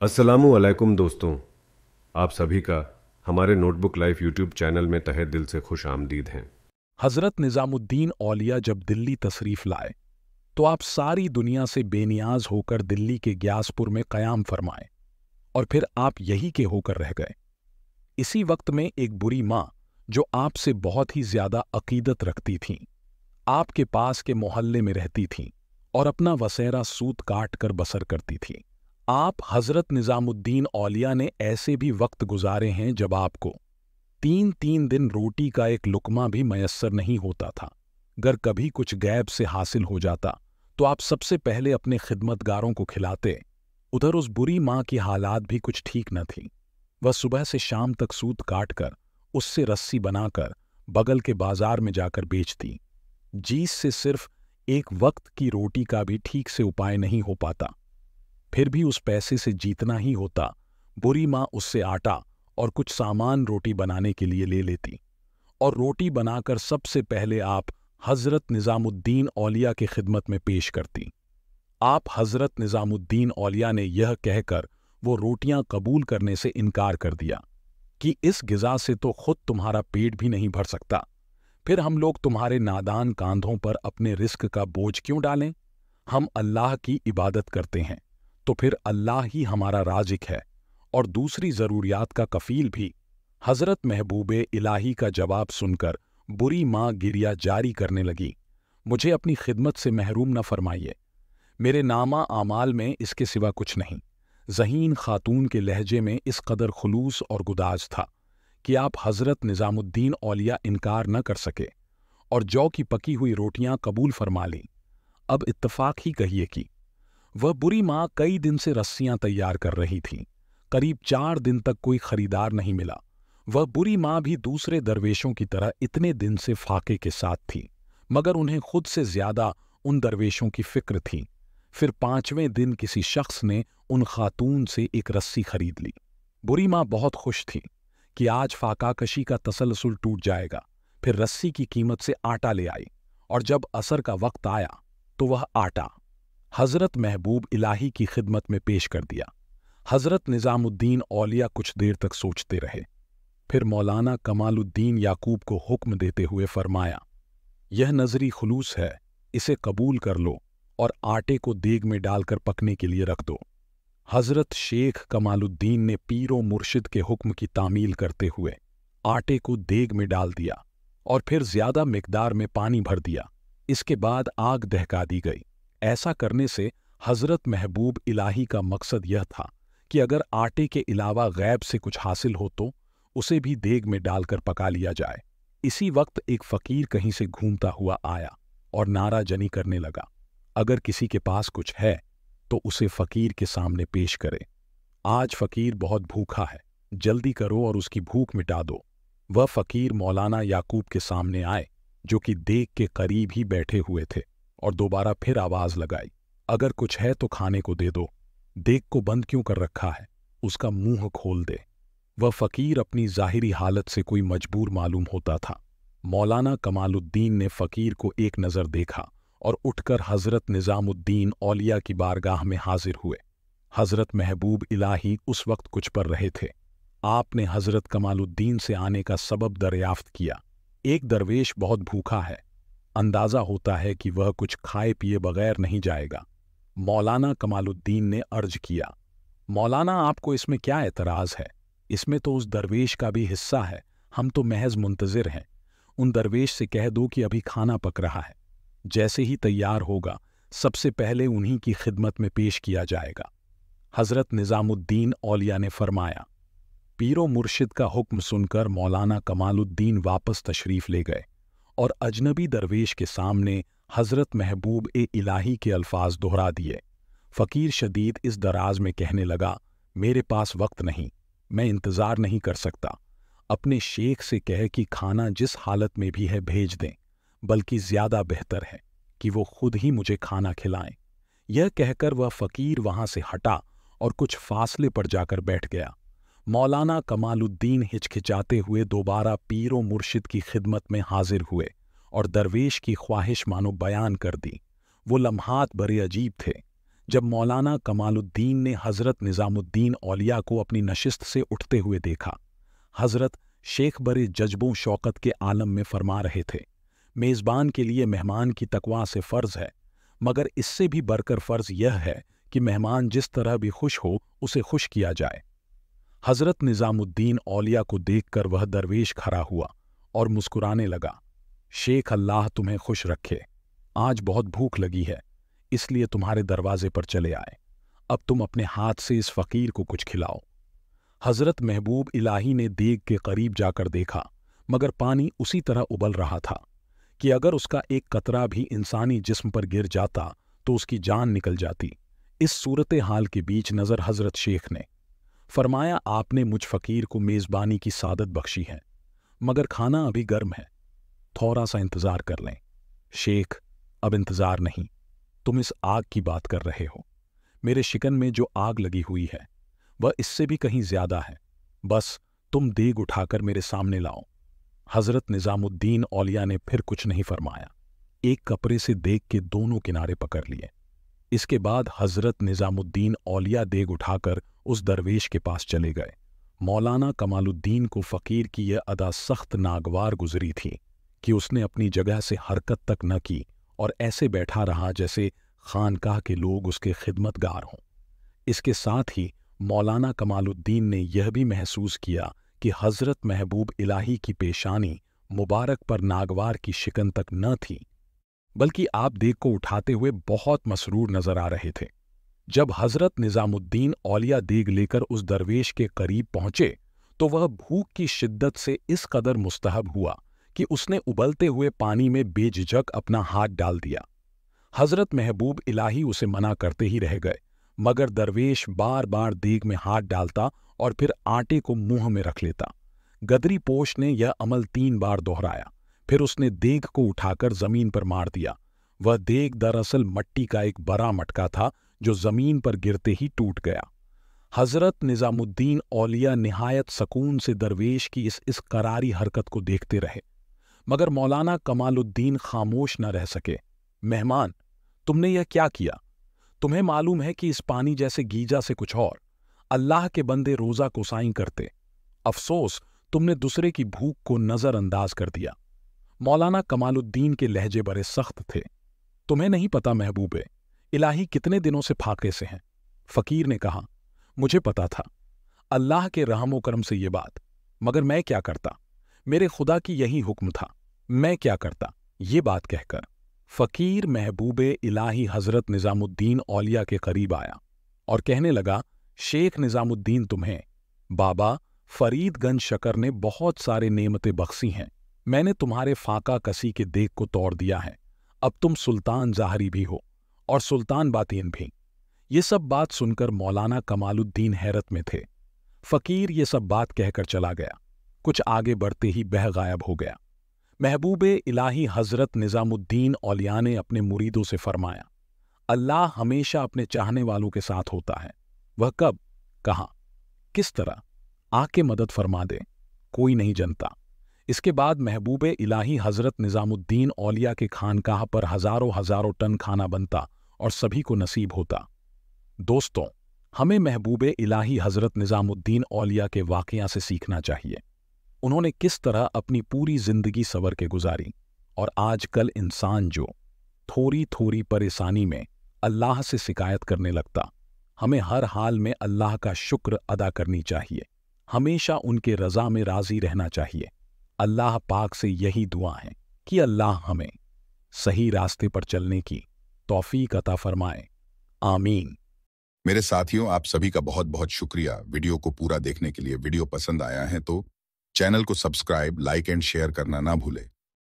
अस्सलामु अलैकुम दोस्तों, आप सभी का हमारे नोटबुक लाइफ यूट्यूब चैनल में तहे दिल से खुश आमदीद हैं। हजरत निजामुद्दीन औलिया जब दिल्ली तशरीफ लाए तो आप सारी दुनिया से बेनियाज होकर दिल्ली के ग्यासपुर में क़याम फरमाए और फिर आप यही के होकर रह गए। इसी वक्त में एक बुरी माँ जो आपसे बहुत ही ज्यादा अकीदत रखती थीं, आपके पास के मोहल्ले में रहती थीं और अपना वसेरा सूत काट कर बसर करती थीं। आप हजरत निजामुद्दीन औलिया ने ऐसे भी वक्त गुजारे हैं जब आपको 3-3 दिन रोटी का एक लुकमा भी मयस्सर नहीं होता था। अगर कभी कुछ गैब से हासिल हो जाता तो आप सबसे पहले अपने खिदमतगारों को खिलाते। उधर उस बुरी माँ की हालात भी कुछ ठीक न थी। वह सुबह से शाम तक सूत काट कर उससे रस्सी बनाकर बगल के बाजार में जाकर बेचती। जीस से सिर्फ एक वक्त की रोटी का भी ठीक से उपाय नहीं हो पाता, फिर भी उस पैसे से जीतना ही होता। बुरी माँ उससे आटा और कुछ सामान रोटी बनाने के लिए ले लेती और रोटी बनाकर सबसे पहले आप हजरत निजामुद्दीन औलिया की खिदमत में पेश करती। आप हजरत निजामुद्दीन औलिया ने यह कहकर वो रोटियां कबूल करने से इनकार कर दिया कि इस गिज़ा से तो खुद तुम्हारा पेट भी नहीं भर सकता, फिर हम लोग तुम्हारे नादान कांधों पर अपने रिस्क का बोझ क्यों डालें। हम अल्लाह की इबादत करते हैं तो फिर अल्लाह ही हमारा राज़िक है और दूसरी ज़रूरियात का कफ़ील भी। हज़रत महबूबे इलाही का जवाब सुनकर बुरी माँ गिरिया जारी करने लगी, मुझे अपनी खिदमत से महरूम न फरमाइए, मेरे नामा आमाल में इसके सिवा कुछ नहीं। ज़हीन खातून के लहजे में इस कदर खुलूस और गुदाज था कि आप हज़रत निज़ामुद्दीन औलिया इनकार न कर सके और जौ की पकी हुई रोटियां कबूल फरमा लीं। अब इत्तफाक ही कहिए कि वह बुरी माँ कई दिन से रस्सियां तैयार कर रही थीं। करीब 4 दिन तक कोई खरीदार नहीं मिला। वह बुरी माँ भी दूसरे दरवेशों की तरह इतने दिन से फाके के साथ थी, मगर उन्हें खुद से ज्यादा उन दरवेशों की फिक्र थी। फिर 5वें दिन किसी शख्स ने उन खातून से एक रस्सी खरीद ली। बुरी माँ बहुत खुश थी कि आज फाकाकशी का तसलसल टूट जाएगा। फिर रस्सी की कीमत से आटा ले आई और जब असर का वक्त आया तो वह आटा हजरत महबूब इलाही की खिदमत में पेश कर दिया। हजरत निजामुद्दीन औलिया कुछ देर तक सोचते रहे, फिर मौलाना कमालुद्दीन याकूब को हुक्म देते हुए फरमाया, यह नजरी खुलूस है, इसे कबूल कर लो और आटे को देग में डालकर पकने के लिए रख दो। हजरत शेख कमालुद्दीन ने पीरो मुर्शिद के हुक्म की तामील करते हुए आटे को देग में डाल दिया और फिर ज्यादा मिकदार में पानी भर दिया। इसके बाद आग दहका दी गई। ऐसा करने से हजरत महबूब इलाही का मकसद यह था कि अगर आटे के अलावा गैब से कुछ हासिल हो तो उसे भी देग में डालकर पका लिया जाए। इसी वक्त एक फकीर कहीं से घूमता हुआ आया और नारा जनी करने लगा, अगर किसी के पास कुछ है तो उसे फकीर के सामने पेश करे। आज फकीर बहुत भूखा है, जल्दी करो और उसकी भूख मिटा दो। वह फकीर मौलाना याकूब के सामने आए जो कि देग के करीब ही बैठे हुए थे और दोबारा फिर आवाज लगाई, अगर कुछ है तो खाने को दे दो, देग को बंद क्यों कर रखा है, उसका मुंह खोल दे। वह फकीर अपनी जाहिरी हालत से कोई मजबूर मालूम होता था। मौलाना कमालुद्दीन ने फकीर को एक नज़र देखा और उठकर हजरत निजामुद्दीन औलिया की बारगाह में हाजिर हुए। हजरत महबूब इलाही उस वक्त कुछ पर रहे थे। आपने हजरत कमालुद्दीन से आने का सबब दरियाफ्त किया। एक दरवेश बहुत भूखा है, अंदाजा होता है कि वह कुछ खाए पिए बगैर नहीं जाएगा। मौलाना कमालुद्दीन ने अर्ज किया, मौलाना आपको इसमें क्या एतराज़ है, इसमें तो उस दरवेश का भी हिस्सा है, हम तो महज मुंतज़िर हैं। उन दरवेश से कह दो कि अभी खाना पक रहा है, जैसे ही तैयार होगा सबसे पहले उन्हीं की खिदमत में पेश किया जाएगा। हजरत निजामुद्दीन औलिया ने फरमाया। पीरो मुर्शिद का हुक्म सुनकर मौलाना कमालुद्दीन वापस तशरीफ ले गए और अजनबी दरवेश के सामने हजरत महबूब इलाही के अल्फाज दोहरा दिए। फकीर शदीद इस दराज में कहने लगा, मेरे पास वक्त नहीं, मैं इंतज़ार नहीं कर सकता। अपने शेख से कह कि खाना जिस हालत में भी है भेज दें, बल्कि ज्यादा बेहतर है कि वो खुद ही मुझे खाना खिलाएं। यह कहकर वह फकीर वहां से हटा और कुछ फासले पर जाकर बैठ गया। मौलाना कमालुद्दीन हिचकिचाते हुए दोबारा पीरो मुर्शिद की खिदमत में हाजिर हुए और दरवेश की ख्वाहिश मानो बयान कर दी। वो लम्हात बड़े अजीब थे। जब मौलाना कमालुद्दीन ने हजरत निजामुद्दीन औलिया को अपनी नशिस्त से उठते हुए देखा, हजरत शेख बड़े जज्बों शौकत के आलम में फरमा रहे थे, मेज़बान के लिए मेहमान की तकवा से फ़र्ज है, मगर इससे भी बढ़कर फ़र्ज यह है कि मेहमान जिस तरह भी खुश हो उसे खुश किया जाए। हजरत निजामुद्दीन औलिया को देखकर वह दरवेश खड़ा हुआ और मुस्कुराने लगा। शेख, अल्लाह तुम्हें खुश रखे। आज बहुत भूख लगी है, इसलिए तुम्हारे दरवाजे पर चले आए। अब तुम अपने हाथ से इस फकीर को कुछ खिलाओ। हजरत महबूब इलाही ने देग के करीब जाकर देखा, मगर पानी उसी तरह उबल रहा था कि अगर उसका एक कतरा भी इंसानी जिस्म पर गिर जाता तो उसकी जान निकल जाती। इस सूरत हाल के बीच नजर हजरत शेख ने फरमाया, आपने मुझ फकीर को मेज़बानी की सादत बख्शी है, मगर खाना अभी गर्म है, थोड़ा सा इंतजार कर लें। शेख, अब इंतजार नहीं, तुम इस आग की बात कर रहे हो। मेरे शिकन में जो आग लगी हुई है वह इससे भी कहीं ज्यादा है। बस तुम देग उठाकर मेरे सामने लाओ। हजरत निजामुद्दीन औलिया ने फिर कुछ नहीं फरमाया, एक कपड़े से देग के दोनों किनारे पकड़ लिए। इसके बाद हजरत निजामुद्दीन औलिया देग उठाकर उस दरवेश के पास चले गए। मौलाना कमालुद्दीन को फकीर की यह अदा सख्त नागवार गुजरी थी कि उसने अपनी जगह से हरकत तक न की और ऐसे बैठा रहा जैसे खानकाह के लोग उसके खिदमतगार हों। इसके साथ ही मौलाना कमालुद्दीन ने यह भी महसूस किया कि हजरत महबूब इलाही की पेशानी मुबारक पर नागवार की शिकन तक न थी, बल्कि आप देग को उठाते हुए बहुत मसरूर नजर आ रहे थे। जब हजरत निजामुद्दीन औलिया देग लेकर उस दरवेश के करीब पहुंचे तो वह भूख की शिद्दत से इस कदर मुस्तहब हुआ कि उसने उबलते हुए पानी में बेझिझक अपना हाथ डाल दिया। हजरत महबूब इलाही उसे मना करते ही रह गए, मगर दरवेश बार बार देग में हाथ डालता और फिर आटे को मुंह में रख लेता। गदरी पोश ने यह अमल 3 बार दोहराया, फिर उसने देग को उठाकर जमीन पर मार दिया। वह देग दरअसल मट्टी का एक बड़ा मटका था जो जमीन पर गिरते ही टूट गया। हजरत निजामुद्दीन औलिया निहायत सकून से दरवेश की इस करारी हरकत को देखते रहे, मगर मौलाना कमालुद्दीन खामोश न रह सके। मेहमान, तुमने यह क्या किया? तुम्हें मालूम है कि इस पानी जैसे गीजा से कुछ और अल्लाह के बंदे रोजा कोसाई करते। अफसोस तुमने दूसरे की भूख को नजरअंदाज कर दिया। मौलाना कमालुद्दीन के लहजे बड़े सख्त थे। तुम्हें नहीं पता महबूबे इलाही कितने दिनों से फाके से हैं। फकीर ने कहा, मुझे पता था, अल्लाह के रहमो करम से ये बात, मगर मैं क्या करता? मेरे खुदा की यही हुक्म था, मैं क्या करता? ये बात कहकर फकीर महबूबे इलाही हजरत निजामुद्दीन औलिया के करीब आया और कहने लगा, शेख निजामुद्दीन, तुम्हें बाबा फरीदगंज शकर ने बहुत सारे नेमतें बख्शी हैं। मैंने तुम्हारे फाका कसी के देग को तोड़ दिया है। अब तुम सुल्तान ज़ाहरी भी हो और सुल्तान बातीन भी। ये सब बात सुनकर मौलाना कमालुद्दीन हैरत में थे। फकीर ये सब बात कहकर चला गया, कुछ आगे बढ़ते ही बह गायब हो गया। महबूबे इलाही हजरत निजामुद्दीन औलिया ने अपने मुरीदों से फरमाया, अल्लाह हमेशा अपने चाहने वालों के साथ होता है। वह कब, कहाँ, किस तरह आके मदद फरमा दे, कोई नहीं जानता। इसके बाद महबूबे इलाही हजरत निजामुद्दीन औलिया के खानकाह पर हजारों हजारों टन खाना बनता और सभी को नसीब होता। दोस्तों, हमें महबूबे इलाही हजरत निजामुद्दीन औलिया के वाकया से सीखना चाहिए। उन्होंने किस तरह अपनी पूरी जिंदगी सवर के गुजारी, और आजकल इंसान जो थोड़ी थोड़ी परेशानी में अल्लाह से शिकायत करने लगता, हमें हर हाल में अल्लाह का शुक्र अदा करनी चाहिए, हमेशा उनके रज़ा में राज़ी रहना चाहिए। अल्लाह पाक से यही दुआ है कि अल्लाह हमें सही रास्ते पर चलने की तौफीक अता फरमाए। आमीन। मेरे साथियों, आप सभी का बहुत बहुत शुक्रिया वीडियो को पूरा देखने के लिए। वीडियो पसंद आया है तो चैनल को सब्सक्राइब, लाइक एंड शेयर करना ना भूलें।